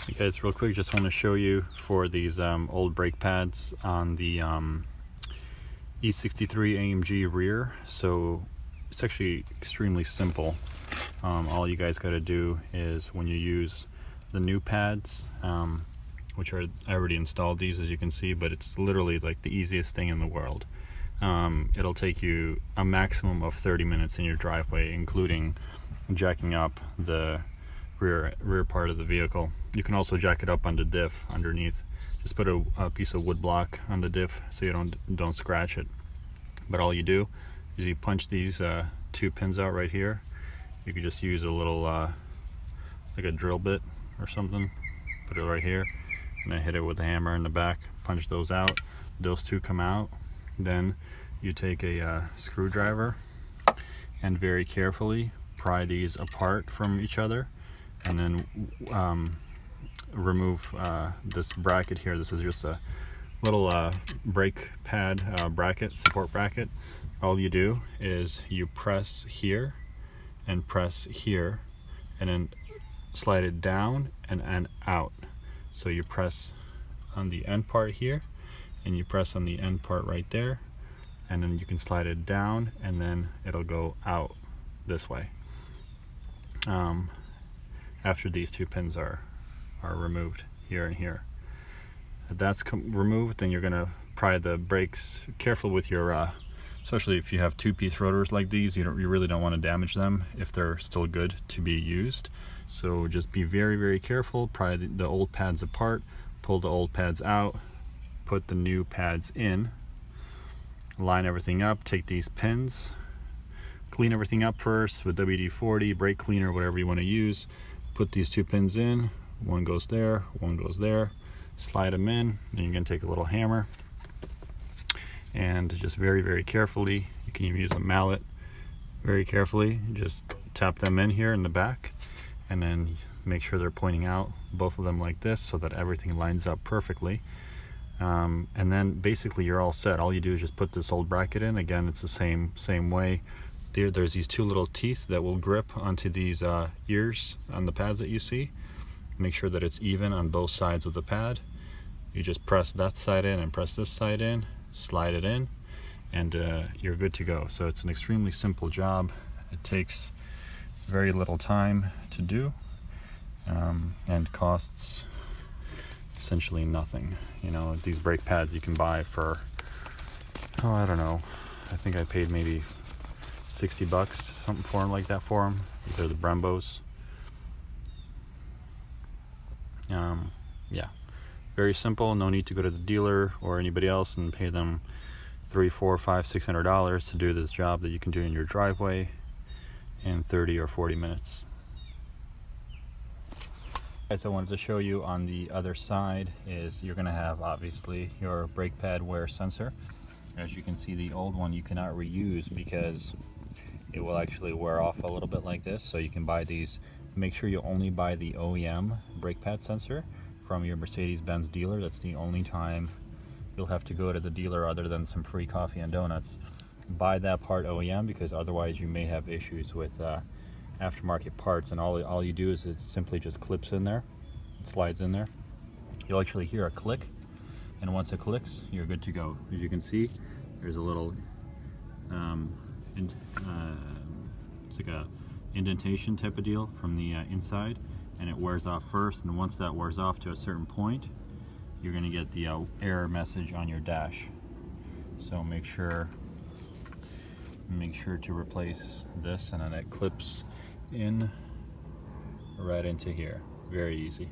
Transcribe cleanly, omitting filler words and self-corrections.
Hey guys, real quick, just want to show you for these old brake pads on the E63 AMG rear. So it's actually extremely simple. All you guys got to do is when you use the new pads, which are, I already installed these as you can see, but it's literally like the easiest thing in the world. It'll take you a maximum of 30 minutes in your driveway, including jacking up the rear part of the vehicle. You can also jack it up on the diff underneath. Just put a piece of wood block on the diff so you don't scratch it. But all you do is you punch these two pins out right here. You could just use a little like a drill bit or something, put it right here, and then hit it with a hammer in the back, punch those out. Those two come out. Then you take a screwdriver and very carefully pry these apart from each other, and then remove this bracket here. This is just a little brake pad bracket, support bracket. All you do is you press here and press here, and then slide it down and out. So you press on the end part here, and you press on the end part right there, and then you can slide it down, and then it'll go out this way. After these two pins are removed here and here. If that's removed, then you're gonna pry the brakes careful with your especially if you have two-piece rotors like these. You really don't want to damage them if they're still good to be used. So just be very careful. Pry the old pads apart, pull the old pads out, put the new pads in, line everything up, take these pins, clean everything up first with WD-40, brake cleaner, whatever you want to use. Put these two pins in, one goes there, one goes there, slide them in. Then you're going to take a little hammer and just very carefully, you can even use a mallet, very carefully just tap them in here in the back, and then make sure they're pointing out, both of them like this, so that everything lines up perfectly. And then basically you're all set. All you do is just put this old bracket in. Again, it's the same way. There's these two little teeth that will grip onto these ears on the pads that you see. Make sure that it's even on both sides of the pad. You just press that side in and press this side in, slide it in, and you're good to go. So it's an extremely simple job. It takes very little time to do, and costs essentially nothing. You know, these brake pads you can buy for, oh, I don't know, I think I paid maybe 60 bucks, something for them like that for them. These are the Brembos. Yeah, very simple. No need to go to the dealer or anybody else and pay them $300, $400, $500, $600 to do this job that you can do in your driveway in 30 or 40 minutes. Guys, I wanted to show you on the other side is you're going to have obviously your brake pad wear sensor. As you can see, the old one you cannot reuse because it will actually wear off a little bit like this. So you can buy these. Make sure you only buy the OEM brake pad sensor from your Mercedes-Benz dealer. That's the only time you'll have to go to the dealer other than some free coffee and donuts. Buy that part OEM, because otherwise you may have issues with aftermarket parts, and all you do is it simply just clips in there, it slides in there. You'll actually hear a click, and once it clicks, you're good to go. As you can see, there's a little it's like a indentation type of deal from the inside, and it wears off first, and once that wears off to a certain point, you're going to get the error message on your dash. So make sure to replace this, and then it clips in right into here. Very easy.